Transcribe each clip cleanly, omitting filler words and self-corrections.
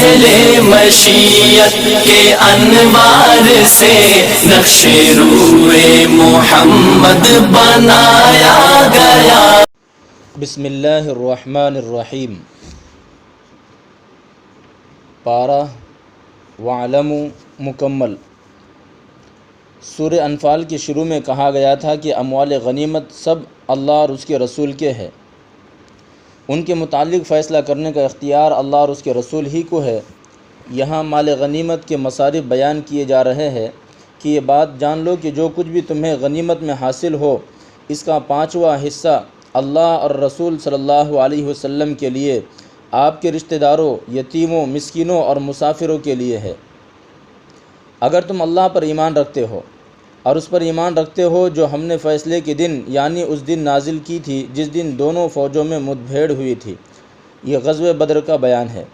اہل مشیت کے انوار سے نقش روئے محمد بنایا گیا۔ بسم اللہ الرحمن الرحیم۔ پارہ وَاعْلَمُوا مکمل۔ سورہ انفال کے شروع میں کہا گیا تھا کہ اموال غنیمت سب اللہ اور اس کے رسول کے ہے، ان کے متعلق فیصلہ کرنے کا اختیار اللہ اور اس کے رسول ہی کو ہے۔ یہاں مال غنیمت کے مصارف بیان کیے جا رہے ہیں کہ یہ بات جان لو کہ جو کچھ بھی تمہیں غنیمت میں حاصل ہو اس کا 5واں حصہ اللہ اور رسول صلی اللہ علیہ وسلم کے لیے، آپ کے رشتہ داروں، یتیموں، مسکینوں اور مسافروں کے لیے ہے۔ اگر تم اللہ پر ایمان رکھتے ہو اور اس پر ایمان رکھتے ہو جو ہم نے فیصلے کے دن یعنی اس دن نازل کی تھی جس دن دونوں فوجوں میں مدبھیڑ ہوئی تھی۔ یہ غزوہ بدر کا بیان ہے۔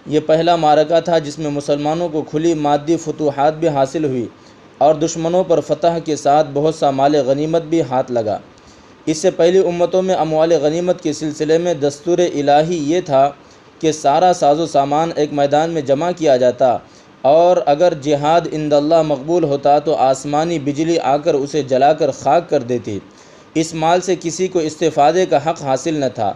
یہ پہلا معرکہ تھا جس میں مسلمانوں کو کھلی مادی فتوحات بھی حاصل ہوئی اور دشمنوں پر فتح کے ساتھ بہت سا مال غنیمت بھی ہاتھ لگا۔ اس سے پہلی امتوں میں اموال غنیمت کے سلسلے میں دستور الہی یہ تھا کہ سارا ساز و سامان ایک میدان میں جمع کیا جاتا، اور اگر جہاد عند اللہ مقبول ہوتا تو آسمانی بجلی آ کر اسے جلا کر خاک کر دیتی۔ اس مال سے کسی کو استفادے کا حق حاصل نہ تھا۔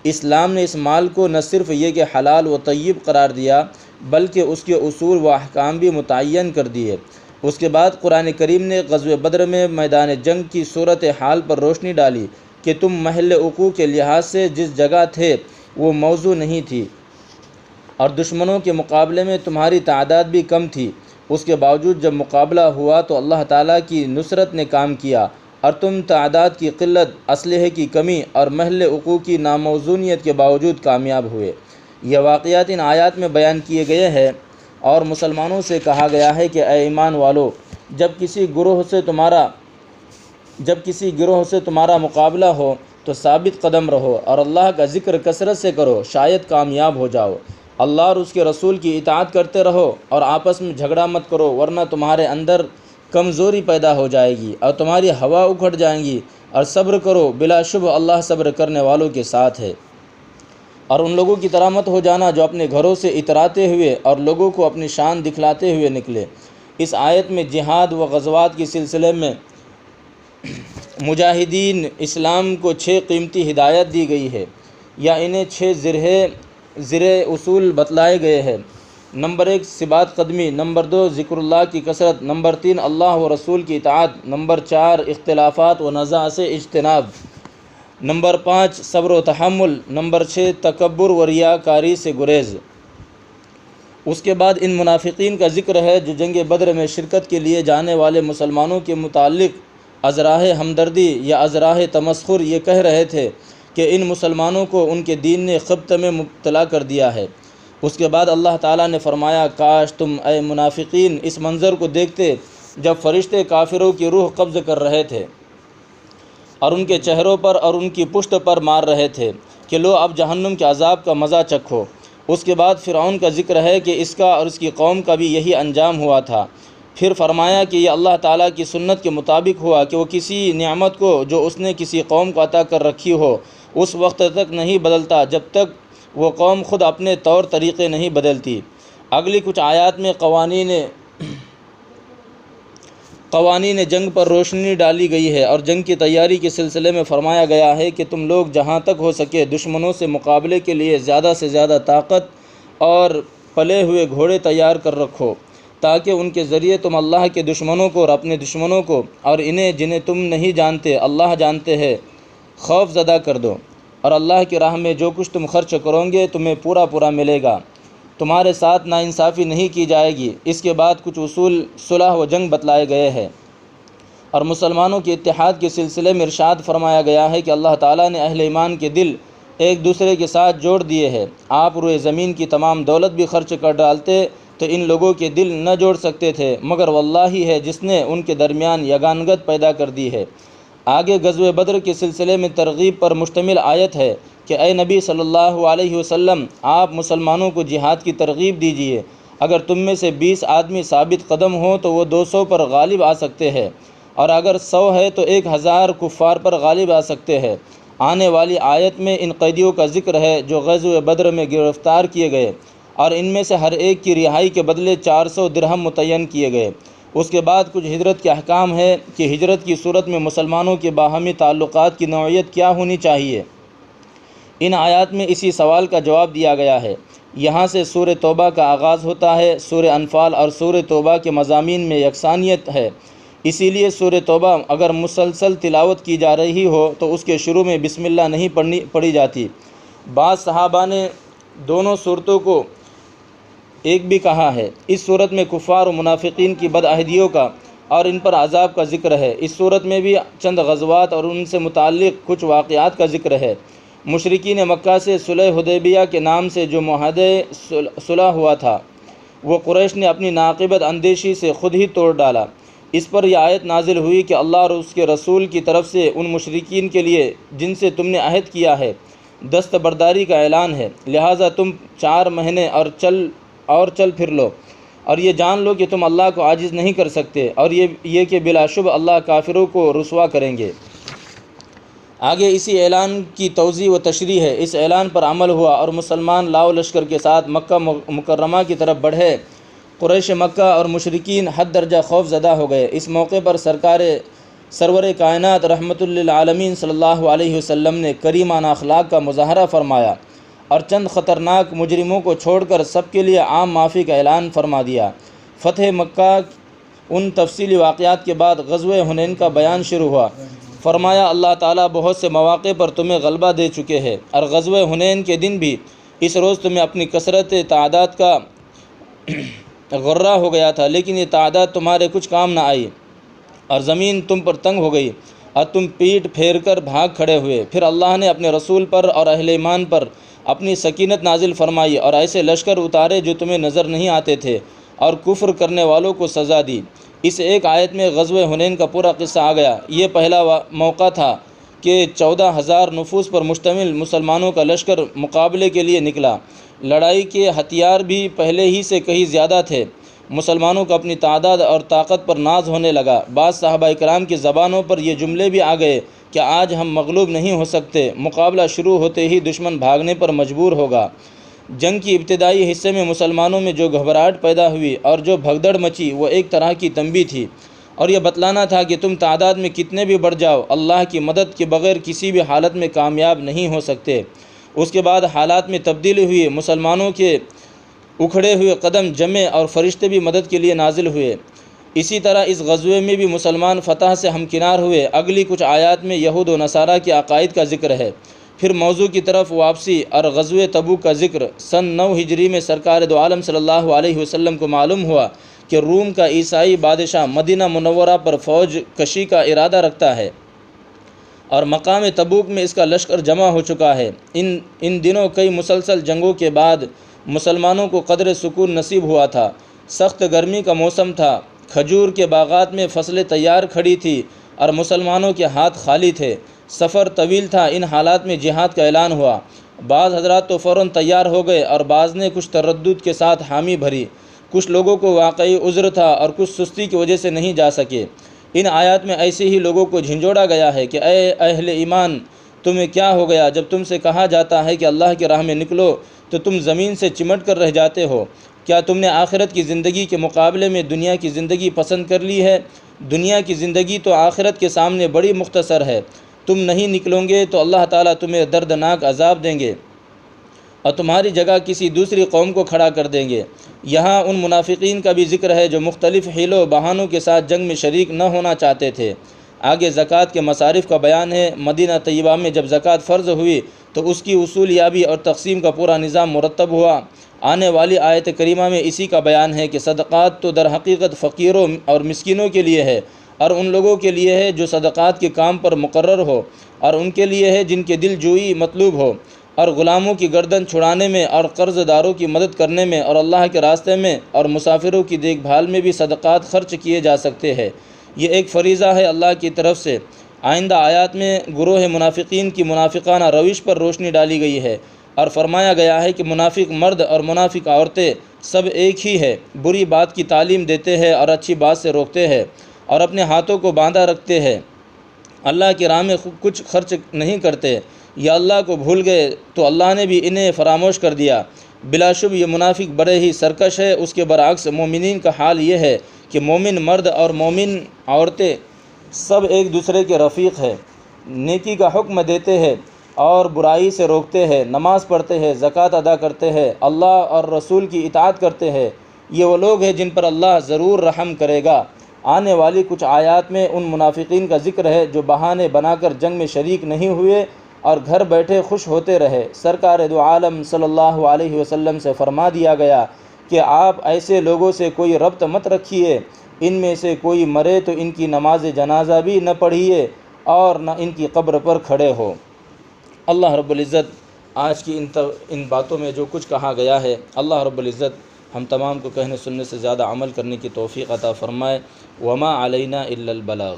اسلام نے اس مال کو نہ صرف یہ کہ حلال و طیب قرار دیا بلکہ اس کے اصول و احکام بھی متعین کر دیے۔ اس کے بعد قرآن کریم نے غزوہ بدر میں میدان جنگ کی صورت حال پر روشنی ڈالی کہ تم محل وقوع کے لحاظ سے جس جگہ تھے وہ موضوع نہیں تھی اور دشمنوں کے مقابلے میں تمہاری تعداد بھی کم تھی۔ اس کے باوجود جب مقابلہ ہوا تو اللہ تعالیٰ کی نصرت نے کام کیا اور تم تعداد کی قلت، اسلحے کی کمی اور محل وقوع کی ناموزونیت کے باوجود کامیاب ہوئے۔ یہ واقعات ان آیات میں بیان کیے گئے ہیں اور مسلمانوں سے کہا گیا ہے کہ اے ایمان والو، جب کسی گروہ سے تمہارا مقابلہ ہو تو ثابت قدم رہو اور اللہ کا ذکر کثرت سے کرو، شاید کامیاب ہو جاؤ۔ اللہ اور اس کے رسول کی اطاعت کرتے رہو اور آپس میں جھگڑا مت کرو، ورنہ تمہارے اندر کمزوری پیدا ہو جائے گی اور تمہاری ہوا اکھڑ جائیں گی، اور صبر کرو، بلا شبہ اللہ صبر کرنے والوں کے ساتھ ہے۔ اور ان لوگوں کی طرح مت ہو جانا جو اپنے گھروں سے اتراتے ہوئے اور لوگوں کو اپنی شان دکھلاتے ہوئے نکلے۔ اس آیت میں جہاد و غزوات کے سلسلے میں مجاہدین اسلام کو 6 قیمتی ہدایت دی گئی ہے یا انہیں 6 زرعِ اصول بتلائے گئے ہیں۔ نمبر 1 ثبات قدمی، نمبر 2 ذکر اللہ کی کثرت، نمبر 3 اللہ و رسول کی اطاعت، نمبر 4 اختلافات و نزاع سے اجتناب، نمبر 5 صبر و تحمل، نمبر 6 تکبر و ریاکاری سے گریز۔ اس کے بعد ان منافقین کا ذکر ہے جو جنگ بدر میں شرکت کے لیے جانے والے مسلمانوں کے متعلق ازراہ ہمدردی یا ازراہ تمسخر یہ کہہ رہے تھے کہ ان مسلمانوں کو ان کے دین نے خبث میں مبتلا کر دیا ہے۔ اس کے بعد اللہ تعالیٰ نے فرمایا، کاش تم اے منافقین اس منظر کو دیکھتے جب فرشتے کافروں کی روح قبض کر رہے تھے اور ان کے چہروں پر اور ان کی پشت پر مار رہے تھے کہ لو اب جہنم کے عذاب کا مزہ چکھو۔ اس کے بعد فرعون کا ذکر ہے کہ اس کا اور اس کی قوم کا بھی یہی انجام ہوا تھا۔ پھر فرمایا کہ یہ اللہ تعالیٰ کی سنت کے مطابق ہوا کہ وہ کسی نعمت کو جو اس نے کسی قوم کو عطا کر رکھی ہو اس وقت تک نہیں بدلتا جب تک وہ قوم خود اپنے طور طریقے نہیں بدلتی۔ اگلی کچھ آیات میں قوانین جنگ پر روشنی ڈالی گئی ہے اور جنگ کی تیاری کے سلسلے میں فرمایا گیا ہے کہ تم لوگ جہاں تک ہو سکے دشمنوں سے مقابلے کے لیے زیادہ سے زیادہ طاقت اور پلے ہوئے گھوڑے تیار کر رکھو تاکہ ان کے ذریعے تم اللہ کے دشمنوں کو اور اپنے دشمنوں کو اور انہیں جنہیں تم نہیں جانتے اللہ جانتے ہیں خوف زدہ کر دو، اور اللہ کی راہ میں جو کچھ تم خرچ کرو گے تمہیں پورا پورا ملے گا، تمہارے ساتھ ناانصافی نہیں کی جائے گی۔ اس کے بعد کچھ اصول صلح و جنگ بتلائے گئے ہیں اور مسلمانوں کے اتحاد کے سلسلے میں ارشاد فرمایا گیا ہے کہ اللہ تعالیٰ نے اہل ایمان کے دل ایک دوسرے کے ساتھ جوڑ دیے ہیں۔ آپ روئے زمین کی تمام دولت بھی خرچ کر ڈالتے تو ان لوگوں کے دل نہ جوڑ سکتے تھے، مگر واللہ ہی ہے جس نے ان کے درمیان یگانگت پیدا کر دی ہے۔ آگے غزوہ بدر کے سلسلے میں ترغیب پر مشتمل آیت ہے کہ اے نبی صلی اللہ علیہ وسلم، آپ مسلمانوں کو جہاد کی ترغیب دیجیے۔ اگر تم میں سے 20 آدمی ثابت قدم ہوں تو وہ 200 پر غالب آ سکتے ہیں، اور اگر 100 ہے تو 1000 کفار پر غالب آ سکتے ہیں۔ آنے والی آیت میں ان قیدیوں کا ذکر ہے جو غزوہ بدر میں گرفتار کیے گئے اور ان میں سے ہر ایک کی رہائی کے بدلے 400 درہم متعین کیے گئے۔ اس کے بعد کچھ ہجرت کے احکام ہے کہ ہجرت کی صورت میں مسلمانوں کے باہمی تعلقات کی نوعیت کیا ہونی چاہیے۔ ان آیات میں اسی سوال کا جواب دیا گیا ہے۔ یہاں سے سورہ توبہ کا آغاز ہوتا ہے۔ سورہ انفال اور سورہ توبہ کے مضامین میں یکسانیت ہے، اسی لیے سورہ توبہ اگر مسلسل تلاوت کی جا رہی ہو تو اس کے شروع میں بسم اللہ نہیں پڑھی جاتی۔ بعض صحابہ نے دونوں صورتوں کو ایک بھی کہا ہے۔ اس صورت میں کفار و منافقین کی بدعہدیوں کا اور ان پر عذاب کا ذکر ہے۔ اس صورت میں بھی چند غزوات اور ان سے متعلق کچھ واقعات کا ذکر ہے۔ مشرکین مکہ سے صلح حدیبیہ کے نام سے جو معاہدہ صلح ہوا تھا وہ قریش نے اپنی ناقبت اندیشی سے خود ہی توڑ ڈالا۔ اس پر یہ آیت نازل ہوئی کہ اللہ اور اس کے رسول کی طرف سے ان مشرکین کے لیے جن سے تم نے عہد کیا ہے دستبرداری کا اعلان ہے، لہٰذا تم 4 مہینے اور چل پھر لو، اور یہ جان لو کہ تم اللہ کو عاجز نہیں کر سکتے، اور یہ کہ بلا شبہ اللہ کافروں کو رسوا کریں گے۔ آگے اسی اعلان کی توضیح و تشریح ہے۔ اس اعلان پر عمل ہوا اور مسلمان لاؤ لشکر کے ساتھ مکہ مکرمہ کی طرف بڑھے۔ قریش مکہ اور مشرکین حد درجہ خوف زدہ ہو گئے۔ اس موقع پر سرور کائنات رحمت للعالمین صلی اللہ علیہ وسلم نے کریمانہ اخلاق کا مظاہرہ فرمایا اور چند خطرناک مجرموں کو چھوڑ کر سب کے لیے عام معافی کا اعلان فرما دیا۔ فتح مکہ ان تفصیلی واقعات کے بعد غزوہ حنین کا بیان شروع ہوا۔ فرمایا اللہ تعالیٰ بہت سے مواقع پر تمہیں غلبہ دے چکے ہیں، اور غزوہ حنین کے دن بھی اس روز تمہیں اپنی کثرت تعداد کا غرہ ہو گیا تھا، لیکن یہ تعداد تمہارے کچھ کام نہ آئی، اور زمین تم پر تنگ ہو گئی اور تم پیٹ پھیر کر بھاگ کھڑے ہوئے۔ پھر اللہ نے اپنے رسول پر اور اہل ایمان پر اپنی سکینت نازل فرمائی اور ایسے لشکر اتارے جو تمہیں نظر نہیں آتے تھے، اور کفر کرنے والوں کو سزا دی۔ اس ایک آیت میں غزوہ حنین کا پورا قصہ آ گیا۔ یہ پہلا موقع تھا کہ 14,000 نفوس پر مشتمل مسلمانوں کا لشکر مقابلے کے لیے نکلا۔ لڑائی کے ہتھیار بھی پہلے ہی سے کہیں زیادہ تھے۔ مسلمانوں کو اپنی تعداد اور طاقت پر ناز ہونے لگا۔ بعض صحابہ کرام کی زبانوں پر یہ جملے بھی آ گئے کہ آج ہم مغلوب نہیں ہو سکتے، مقابلہ شروع ہوتے ہی دشمن بھاگنے پر مجبور ہوگا۔ جنگ کی ابتدائی حصے میں مسلمانوں میں جو گھبراہٹ پیدا ہوئی اور جو بھگدڑ مچی وہ ایک طرح کی تنبیہ تھی، اور یہ بتلانا تھا کہ تم تعداد میں کتنے بھی بڑھ جاؤ، اللہ کی مدد کے بغیر کسی بھی حالت میں کامیاب نہیں ہو سکتے۔ اس کے بعد حالات میں تبدیلی ہوئی، مسلمانوں کے اکھڑے ہوئے قدم جمے اور فرشتے بھی مدد کے لیے نازل ہوئے۔ اسی طرح اس غزوے میں بھی مسلمان فتح سے ہمکنار ہوئے۔ اگلی کچھ آیات میں یہود و نصارہ کے عقائد کا ذکر ہے، پھر موضوع کی طرف واپسی اور غزوہ تبوک کا ذکر۔ سن 9 ہجری میں سرکار دو عالم صلی اللہ علیہ وسلم کو معلوم ہوا کہ روم کا عیسائی بادشاہ مدینہ منورہ پر فوج کشی کا ارادہ رکھتا ہے، اور مقام تبوک میں اس کا لشکر جمع ہو چکا ہے۔ ان دنوں کئی مسلسل جنگوں کے بعد مسلمانوں کو قدر سکون نصیب ہوا تھا۔ سخت گرمی کا موسم تھا، کھجور کے باغات میں فصلیں تیار کھڑی تھی اور مسلمانوں کے ہاتھ خالی تھے۔ سفر طویل تھا۔ ان حالات میں جہاد کا اعلان ہوا۔ بعض حضرات تو فوراً تیار ہو گئے اور بعض نے کچھ تردد کے ساتھ حامی بھری۔ کچھ لوگوں کو واقعی عذر تھا اور کچھ سستی کی وجہ سے نہیں جا سکے۔ ان آیات میں ایسے ہی لوگوں کو جھنجھوڑا گیا ہے کہ اے اہل ایمان، تمہیں کیا ہو گیا؟ جب تم سے کہا جاتا ہے کہ اللہ کی راہ میں نکلو تو تم زمین سے چمٹ کر رہ جاتے ہو۔ کیا تم نے آخرت کی زندگی کے مقابلے میں دنیا کی زندگی پسند کر لی ہے؟ دنیا کی زندگی تو آخرت کے سامنے بڑی مختصر ہے۔ تم نہیں نکلو گے تو اللہ تعالیٰ تمہیں دردناک عذاب دیں گے اور تمہاری جگہ کسی دوسری قوم کو کھڑا کر دیں گے۔ یہاں ان منافقین کا بھی ذکر ہے جو مختلف حیلوں و بہانوں کے ساتھ جنگ میں شریک نہ ہونا چاہتے تھے۔ آگے زکوٰۃ کے مصارف کا بیان ہے۔ مدینہ طیبہ میں جب زکوٰۃ فرض ہوئی تو اس کی وصول یابی اور تقسیم کا پورا نظام مرتب ہوا۔ آنے والی آیت کریمہ میں اسی کا بیان ہے کہ صدقات تو در حقیقت فقیروں اور مسکینوں کے لیے ہے، اور ان لوگوں کے لیے ہے جو صدقات کے کام پر مقرر ہو، اور ان کے لیے ہے جن کے دل جوئی مطلوب ہو، اور غلاموں کی گردن چھڑانے میں اور قرض داروں کی مدد کرنے میں اور اللہ کے راستے میں اور مسافروں کی دیکھ بھال میں بھی صدقات خرچ کیے جا سکتے ہیں۔ یہ ایک فریضہ ہے اللہ کی طرف سے۔ آئندہ آیات میں گروہ منافقین کی منافقانہ روش پر روشنی ڈالی گئی ہے اور فرمایا گیا ہے کہ منافق مرد اور منافق عورتیں سب ایک ہی ہے، بری بات کی تعلیم دیتے ہیں اور اچھی بات سے روکتے ہیں، اور اپنے ہاتھوں کو باندھا رکھتے ہیں، اللہ کی راہ میں کچھ خرچ نہیں کرتے، یا اللہ کو بھول گئے تو اللہ نے بھی انہیں فراموش کر دیا۔ بلا شبہ یہ منافق بڑے ہی سرکش ہے۔ اس کے برعکس مومنین کا حال یہ ہے کہ مومن مرد اور مومن عورتیں سب ایک دوسرے کے رفیق ہیں، نیکی کا حکم دیتے ہیں اور برائی سے روکتے ہیں، نماز پڑھتے ہیں، زکوٰۃ ادا کرتے ہیں، اللہ اور رسول کی اطاعت کرتے ہیں۔ یہ وہ لوگ ہیں جن پر اللہ ضرور رحم کرے گا۔ آنے والی کچھ آیات میں ان منافقین کا ذکر ہے جو بہانے بنا کر جنگ میں شریک نہیں ہوئے اور گھر بیٹھے خوش ہوتے رہے۔ سرکار دو عالم صلی اللہ علیہ وسلم سے فرما دیا گیا کہ آپ ایسے لوگوں سے کوئی ربط مت رکھیے، ان میں سے کوئی مرے تو ان کی نماز جنازہ بھی نہ پڑھیے اور نہ ان کی قبر پر کھڑے ہو۔ اللہ رب العزت آج کی ان باتوں میں جو کچھ کہا گیا ہے، اللہ رب العزت ہم تمام کو کہنے سننے سے زیادہ عمل کرنے کی توفیق عطا فرمائے۔ وما علینا الا البلاغ۔